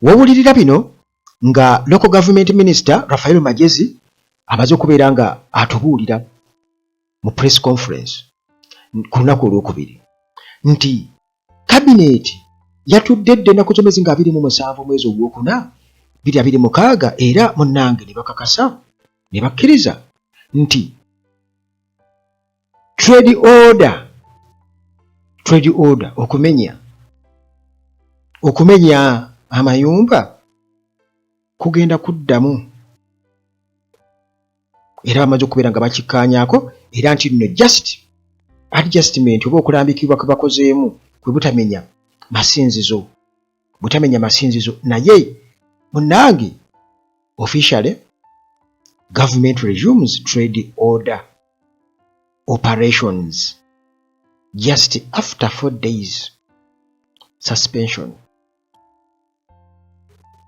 wawulirira bino nga local government minister Rafael Magezi amaze okubeera nga atubuulira mu press conference ku lunaku olwokubiri nti cabinet yatudde dde ennaku z'omwezi nga 27 mwezi ogwokuna 2026 era munnange ne bakakasa ne bakkiriza nti trade order okumenya amayumba kugenda kuddamu era bamaze okubeera nga bakikkaanyaako era nti nno adjustment oba okulambikibwa kwe bakozeemu kwe butamenya masinzizo naye munnange officially government resumes trade order operations just after 4 days suspension.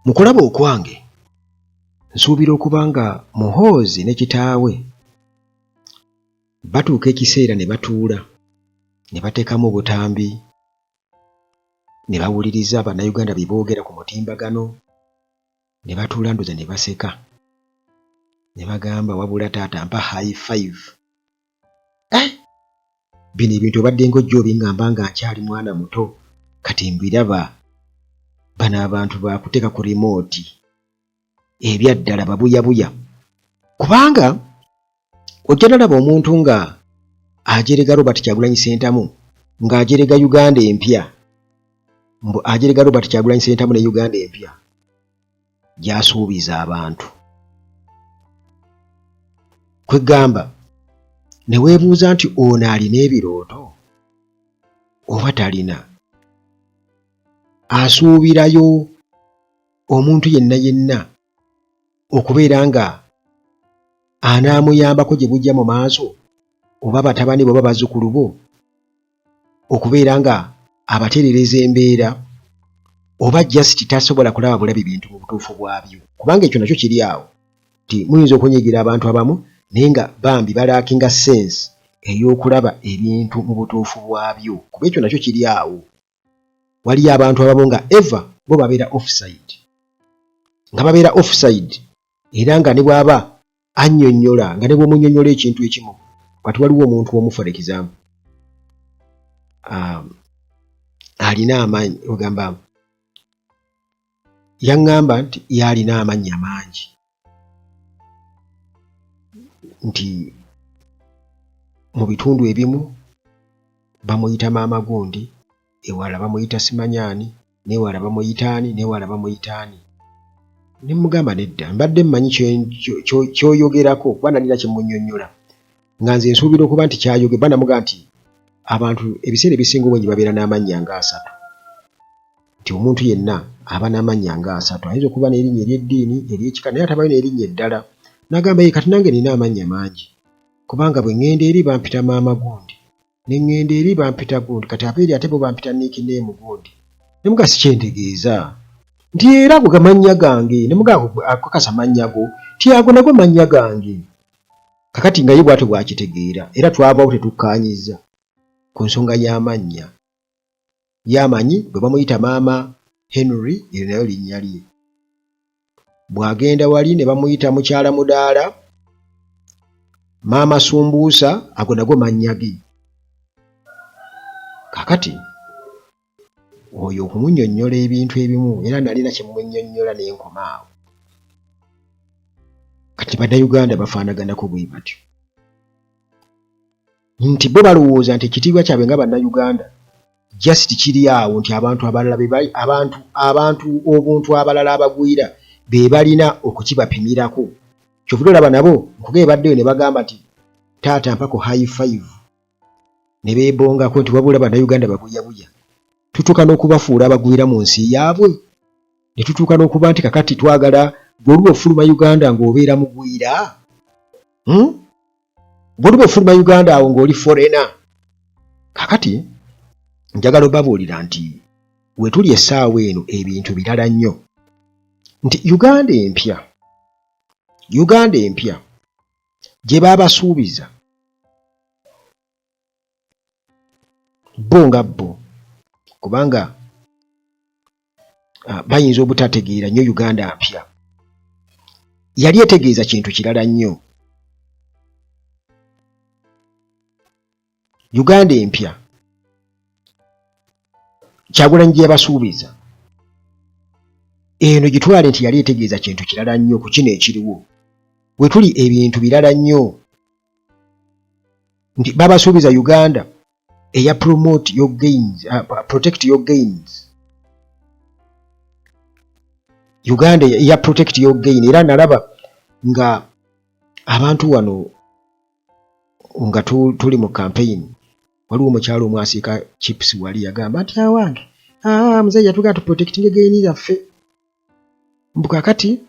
Mukulaba okwange nsuubira okuba nga Muhoozi ne kitaawe batuuka ekiseera ne batuula ne bateekamu obutambi ne bawuliriza Bannayuganda bye boogera ku mutimbagano ne batuula ndoza ne baseka ne bagamba wabula taata mpa high five. Bino ebintu obadde ng'ojja obiŋŋamba nga nkyali mwana muto kati mbiraba bano abantu baakuteeka ku remote ebyaddala babuyabuya kubanga ojja nalaba omuntu nga ajerega Robert Kyagulanyi Ssentamu ng'ajerega Uganda empya ajerega Robert Kyagulanyi Ssentamu ne Uganda empya gy'asuubiza abantu kwegamba ne weebuuza nti ono alina ebirooto oba talina asuubirayo omuntu yenna okubeera nga anaamuyambako gye bujja mu maaso oba batabani bo oba bazzukulu bo okubeera nga abatereereza embeera oba just tasobola kulaba bulabi bintu mu butuufu bwabyo kubanga ekyo nakyo kiri awo ti muyinza okunyigira abantu abamu naye nga bambi balaakinga sense ey'okulaba ebintu mu butuufu bwabyo kuba ekyo nakyo kiri awo. Waliyo abantu abamu nga eva bo babeera offside era nga ne bw'aba annyonnyola nga ne bw'omunnyonnyola ekintu ekimu kati waliwo omuntu omu for example alina amaanyi ogamba yaŋŋamba nti yalina amannya mangi nti mu bitundu ebimu bamuyita maama gundi ewala bamuyita simanyaani newala bamuyitaani newala bamuyitaani ne mugamba nedda mbadde mmanyi kyoyogerako kuba nalina kyemunnyonnyola nga nze nsuubira okuba nti kyayoge banamuga nti abantu ebiseera ebisinga obwenyi babeera n'amannya nga 3 nti omuntu yenna aba n'amannya nga 3 ayinza okuba n'erinnya ery'eddiini ery'ekika naye atabayo n'erinnya eddala n'agamba ye kati nange nina amannya mangi kubanga bwe ŋŋenda eri bampita maama gundi ne ŋŋenda eri bampita gundi kati abeeri ate bo bampita niikineemu gundi ne muga sikyentegeeza nti era ago gamannya gange ne muga akakasa mannya go ti ago nago mannya gange kakati nga ye bw'atyo bw'akitegeera era twavaawo tetukkaanyizza ku nsonga y'amannya yamanyi bwe bamuyita maama Henry eryo nayo linnya lye bw'agenda wali ne bamuyita mukyala mudaala maama Sumbuusa ago nago mannya ge kakati oyo okumunnyonnyola ebintu ebimu era nalina kyemunnyonnyola ne nkoma awo kati Bannayuganda bafaanaganako bwe batyo nti bo balowooza nti ekitiibwa kyabwe nga Bannayuganda just kiri awo nti abantu abalala obuntu abalala abagwira be balina okukibapimirako kyovudde olaba nabo nkuge baddeyo ne bagamba nti taata mpako high five ne beebongako nti wabula Bannayuganda babuyabuya tutuuka n'okubafuula abagwira mu nsi yaabwe ne tutuuka n'okuba nti kakati twagala bw'oluba ofuluma Uganda ng'obeera mugwira bw'oluba ofuluma Uganda awo ng'oli foreigner kakati njagala obabuulira nti we tuli essaawa eno ebintu birala nnyo nti Uganda empya gye baabasuubiza bo nga bo kubanga bayinza obutategeera nnyo Uganda mpya. Yali etegeeza kintu kirala nnyo. Uganda empya Kyagulanyi gye yabasuubiza eno gitwale nti yali etegeeza kintu kirala nnyo ku kino ekiriwo. We tuli ebintu birala nnyo. Nti babasuubiza Uganda eya promote your gains, protect your gains. Uganda eya protect your gain. Era nalaba nga abantu wano nga tuli mu campaign waliwo omukyalo omwe asiika chips wali yagamba nti awange muzeeyi yatugaa tu protecting gain zaffe mbu kakati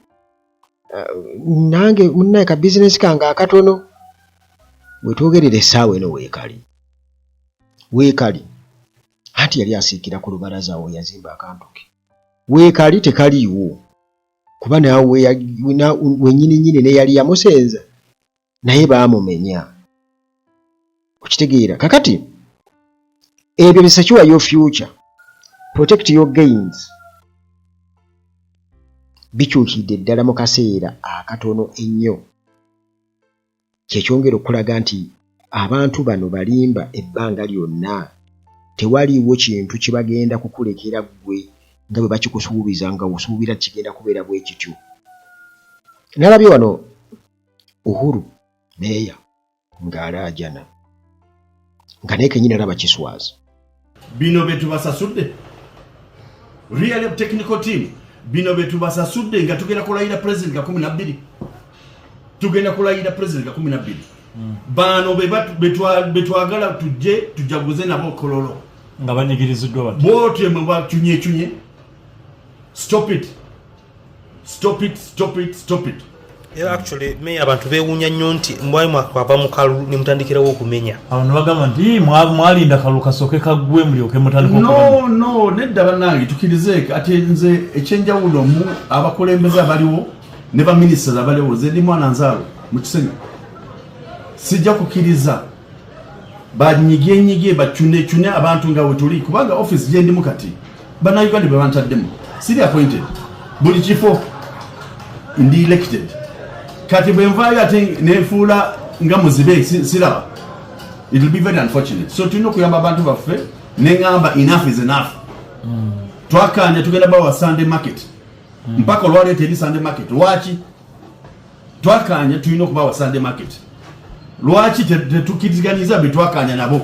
nange munnaye ka business kange akatono. Wetwogerera essaawa eno weekali anti yali asiikira ku lubalaza awo yazimba akantu ke. Weekali tekaliiwo kuba naawe wennyini ne yali yamusenza naye baamumenya. Okitegeera kakati ebyo bisekiwa your future, protect your gains bikyukidde ddala mu kaseera akatono ennyo. Kyekyongera okulaga nti abantu bano balimba ebbanga lyonna, tewaliiwo kintu kibagenda kukulekera ggwe nga bwe bakikusuubiza nga osuubira kigenda kubeera bwe kityo. Nalabye wano Uhuru meeya ng'alaajana nga naye kennyini alaba kiswazi. Bino be tubasasudde real technical team, bino be tubasasudde nga tugenda kulayira president ga 12. Tugenda kulayira president ga 12. Bano betwagala tujje tujaguze nabo kololo nga banyigiriziddwa bati bote mwe bakyunye. Stop it. Yeah, actually me abantu bewunya nnyo nti mbwayi mwakwava mu kalu ne mutandikirawo okumenya. Abantu bagamba nti mwalinda kalu kasoke kaggwe mulyoke mutandika no nedda bannange tukirize ate nze ekyenjawulo mu abakulembeze abaliwo ne baministers abaliwo nze ndi mwana nzaalo mu kisenyi sijja kukiriza banyige bakyune abantu nga wetuli kubanga office gye ndimu kati bannayuganda be bantaddemu siri appointed buli kifo ndi elected kati bwe nvaayo ate nefuula nga muzibe siraba. It will be very unfortunate. So tulina okuyamba abantu baffe neŋŋamba enough is enough. Twakanja tugenda bawa Sunday market mpaka olwaleeta eri Sunday market. Lwaki twakanja tulina okubawa Sunday market? Lwaki tetukiriganiza be twakanja nabo?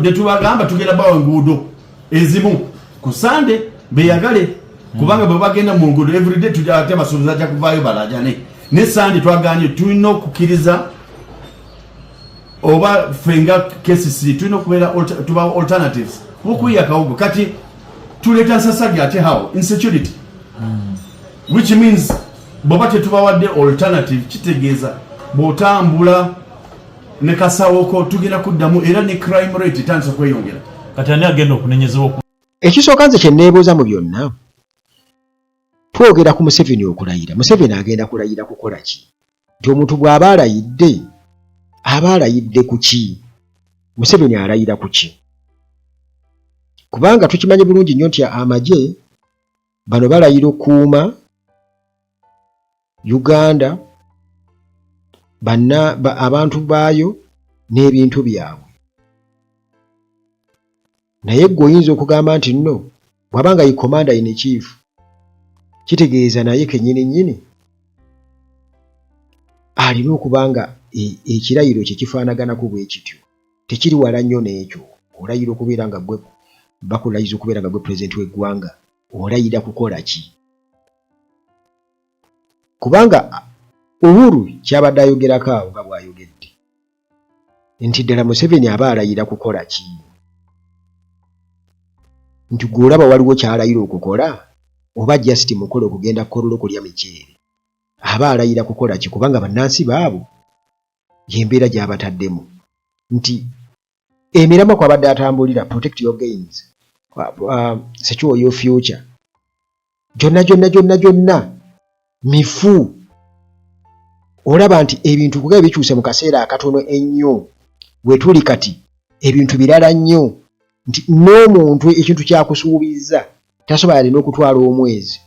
Tetubagamba tugenda bawa enguudo ezimu ku Sunday beyagale kubanga bwe bagenda mu nguudo everyday tujja basuubiza ajja kuvaayo balajane ne Sunday twaganye tulina okukiriza oba fenga cases tulina okubeera tuba alternatives okuyiya kawugo kati tuleeta nsasage ate how insecurity which means bw'oba tetubawadde alternative kitegeeza bw'otambula ne kasawoko tugenda kuddamu era ne crime rate etandise okweyongera. kati ani agenda okunenyezebwa ekisooka nze kye neebuuza mu byonna twogera ku Museveni okulayira. Museveni agenda kulayira kukola ki? Nti omuntu bw'aba alayidde aba alayidde ku ki? Museveni alayira ku ki? Kubanga tukimanyi bulungi nnyo nti amagye bano balayira okukuuma Uganda abantu baayo n'ebintu byabwe. Naye gwe oyinza okugamba nti nno bw'abanga ye commander in chief kitegeeza naye kennyini alina okubanga ekirayiro kye kifaanaganako bwe kityo. Tekiri wala nnyo n'ekyo. Olayira okubeera nga gwe bakulayiza okubeera nga gwe pulezidenti w'eggwanga, olayira kukola ki? Kubanga Uhuru kyabadde ayogerako awo nga bw'ayogedde nti ddala Museveni aba alayira kukola ki? Nti gwe olaba waliwo kyalayira okukola oba just mukolo okugenda kukololo kulya miceere? Aba alayira kukola ki? Kubanga bannansi baabo yembeera gy'abataddemu nti emirama kwabadde atambulira protect your gains, secure your future, gyonna mifu. Olaba nti ebintu kuga bikyuse mu kaseera akatono ennyo wetuli kati ebintu birala nnyo nti n'omuntu ekintu kyakusuubiza tasobola alina okutwala omwezi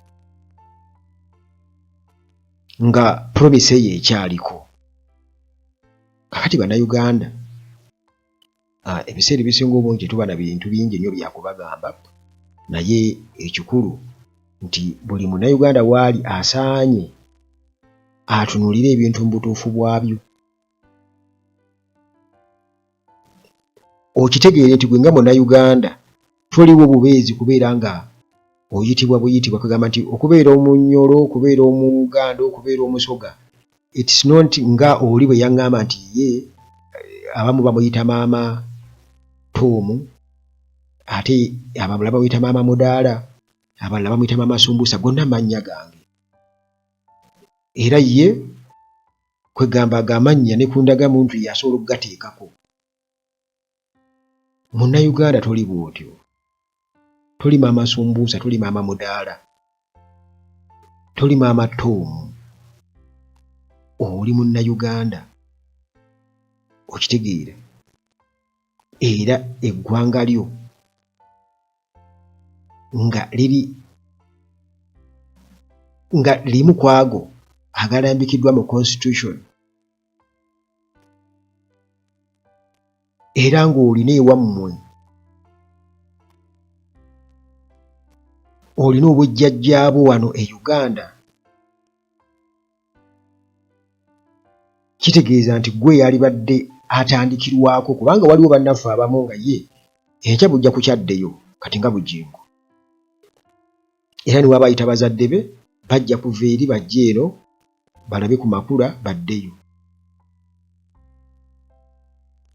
nga promise ye ekyaliko. Kakati bannayuganda ebiseera ebisinga obungi tuba na bintu bingi nnyo byakubagamba, naye ekikulu nti buli munnayuganda waali asaanye atunuulire ebintu mu butuufu bwabyo. Okitegeere nti gwe nga munnayuganda toliwo bubeezi kubeera nga oyitibwa buyitibwa, kugamba nti okubeera omunnyolo, okubeera omuganda, okubeera omusoga, it's not nga oli bwe yaŋŋamba nti ye abamu bamuyita maama Tomu, ate abalala bamuyita maama Mudaala, abalala bamuyita maama Sumbusa, gonna mannya gange. Era ye kwegamba agamanya ne ku ndagamuntu yasobola okugateekako. Munnayuganda toli bwotyo, toli maama Sumbusa, toli maama Mudaala, toli maama Tomu, oli munnayuganda. Okitegeera? Era eggwanga lyo nga limu ku ago agalambikiddwa mu constitution, era ng'olina ewammwe olina obujjajjaabo wano e Uganda, kitegeeza nti gwe yalibadde atandikirwako, kubanga waliwo bannaffe abamu nga ye enkya bujja kukyaddeyo kati nga bujingo, era ne wabayita bazadde be bajja kuva eri bajja eno balabe ku makula baddeyo.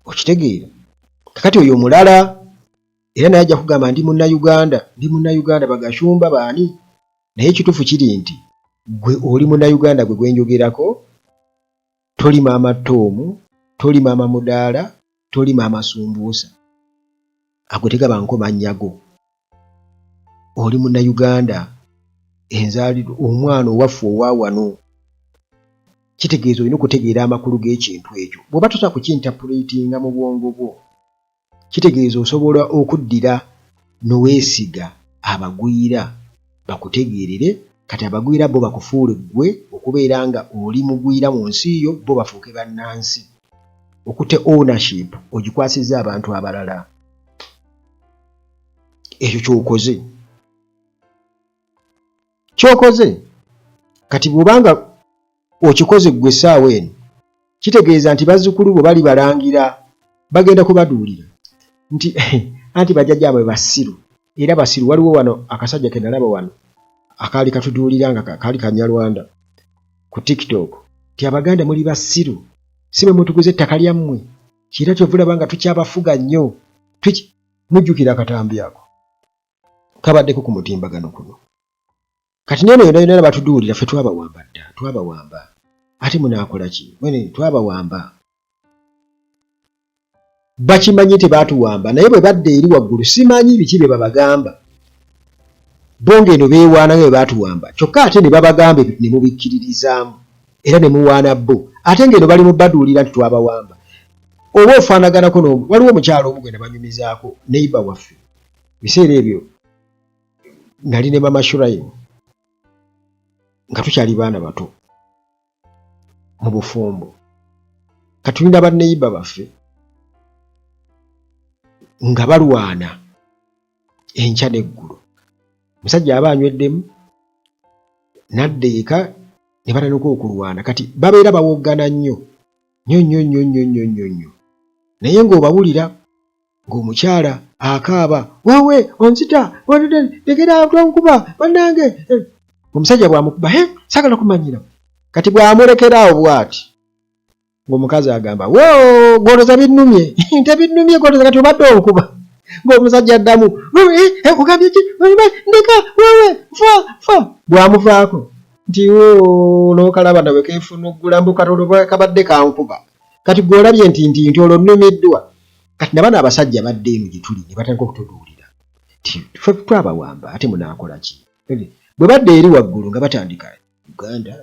Okitegeera? Kakati oyo mulala era naye ajja kugamba ndi munnayuganda bagashumba baani, naye ekituufu kiri nti gwe oli munnayuganda gwe gwenjogerako, toli maama Tomu, toli maama Mudaala, toli maama Sumbuusa, agwe tegabanko mannyago. Oli munnayuganda enzaalirwa, omwana owaffe owa wano. Kitegeeza olina okutegeera amakulu g'ekintu ekyo. Bw'oba tosobola kukinterpretinga mu bwongo bwo, kitegeeza osobola okuddira n'oweesiga abagwira bakutegeerere, kati abagwira bo bakufuule ggwe okubeera nga oli mugwira mu nsi yo, bo bafuuke bannansi. Okutte ownership ogikwasizza abantu abalala. Ekyo kyokoze. Kati bw'obanga okikoze ggwe essaawa eno, kitegeeza nti bazzukulu bo bali balangira, bagenda kubaduulira nti anti bajjajjaabwe basiru. Era basiru waliwo wano akasajja ke nalaba wano akaali katuduulira nga kaali Kanyarwanda ku TikTok, ti Abaganda muli basiru, si bwe mutuguze ettaka lyammwe, kira kyovulaba nga tukyabafuga nnyo. Mujjukira akatambi ako kabaddeko ku mutimbagano kuno. Kati neno yonna batuduulira ffe twabawamba dda, twabawamba. Ate munaakola ki? Mwene twabawamba. Bakimanyi tebaatuwamba, naye bwe badde eri waggulu simanyi biki bye babagamba. Bonge eno beewaana nga bwe baatuwamba, kyokka ate ne babagamba ebintu ne mubikkiririzaamu era ne muwaana bo. Ate ng'eno bali mu baduulira nti twabawamba. Oba ofaanaganako waliwo omukyalo omu gwe ne banyumizaako neighbor waffe. Biseera ebyo nali ne Mama Shuraim nga tukyali baana bato mu bufumbo. Katulina banneighbor baffe nga balwana enkya n'eggulu. Musajja aba anyweddemu nadda eka ne batandika okulwana. Kati babeera bawoggana nnyo. Naye ng'obawulira ng'omukyala akaaba, "Waawe onzita, ndekera tonkuba bannange." Omusajja bw'amukuba, "Saagala kumanyira." Kati bw'amulekeraawo bw'ati ng'omukazi agamba, "Woo, gwoloza binnumye." "Tebinnumye gwoloza kati obadde onkuba." Ng'omusajja addamu, "Ogambye ki? Ndeka, wewe, fa." Bw'amuvaako nti n'okalaba nawe keefunuggula mbu katono kabadde kankuba. Kati gw'olabye nti olwo nnumiddwa. Kati na bano abasajja badde eno gye tuli ne batandika okutuduulira nti ffe twabawamba, ate munaakola ki? Bwe badde eri waggulu nga batandika Uganda,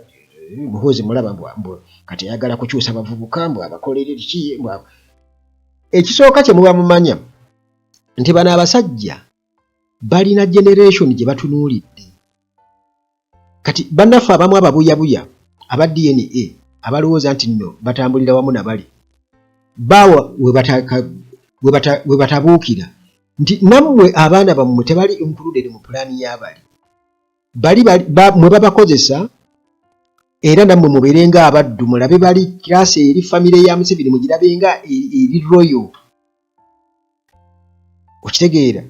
muhoozi mulaba mbu kati ayagala kukyusa bavubuka mbu abakolere ki. Ekisooka kye muba mumanya nti bano abasajja balina generation gye batunuulidde. Kati bannaffe abamu ababuyabuya aba DNA abalowooza nti nno batambulira wamu na bali bawa we batabuukira nti nammwe abaana bammwe tebali included mu pulaani y'abali mwe babakozesa era nammwe mubeere nga abaddu mulabe bali kirasi eri famire ya Museveni mugirabe nga eri royal. Okitegeera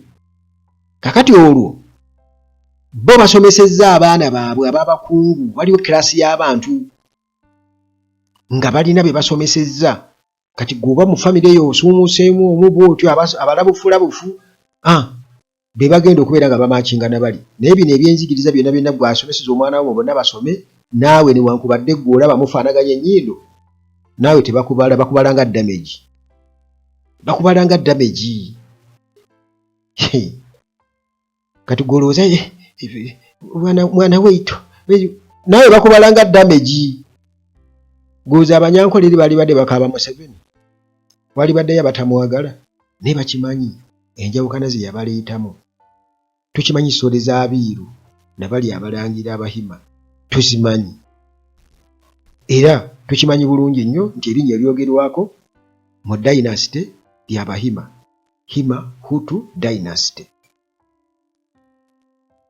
kakati olwo bo basomesezza abaana baabwe ababakungu waliwo kirasi y'abantu nga balina be basomesezza. Kati gwoba mu famire yo osuumuseemu omu bwotyo abalabufulabufu be bagenda okubeera nga bamakinga bali. Naye bino ebyenzigiriza byonna gwasomeseza omwana wo bonna basome naawe newankubadde gwe olaba mufaanaganya ennyindo naawe bakubala nga damage. Kati gwolowooza mwana waitu naawe bakubala nga damage. Gwooza abanyankolere bali badde bakaaba Museveni wali baddeyo abatamwagala naye bakimanyi enjawukana ze yabaleetamu. Tukimanyi ssole z'abiiru nabali abalangira abahima tuzimanyi era tukimanyi bulungi nnyo nti erinnya eryogerwako mu dynasty ly'Abahima, Hima Hutu dynasty.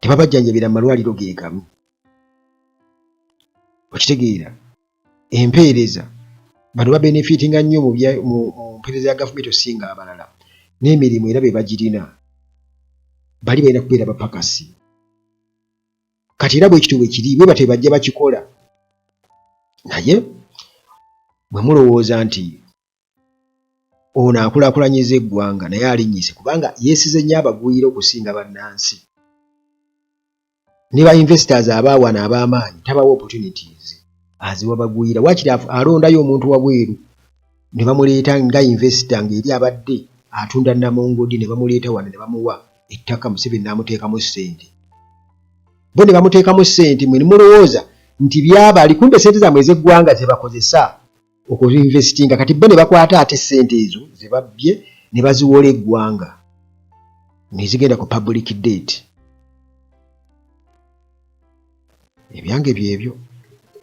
Tebabajjanjabira malwaliro ge gamu. Okitegeera empeereza bano babenefitinga nnyo mu mpeereza ya gavumenti osinga abalala n'emirimu era be bagirina bali balina kubeera bapakasi. Kati era bwekityo bwe kiri bwe bate bajja bakikola naye bwe mulowooza nti ono akulaakulanyiza eggwanga naye alinnyise kubanga yeesize nnyo abagwira okusinga bannansi ne ba investors abaawana ab'amaanyi tabawa opportunities aziwa bagwira. Wakiri alondayo omuntu wabweru ne bamuleeta nga investor ng'eri abadde atunda namongodi ne bamuleeta wano ne bamuwa ettaka Museveni n'amuteekamu ssente. Bo ne bamuteekamu ssente mwe mulowooza nti byabali kumbe ssente zammwe ez'eggwanga ze bakozesa okuinvestinga kati bo ne bakwata ate ssente ezo ze babbye ne baziwola eggwanga ne zigenda ku public debt. Ebyange byebyo.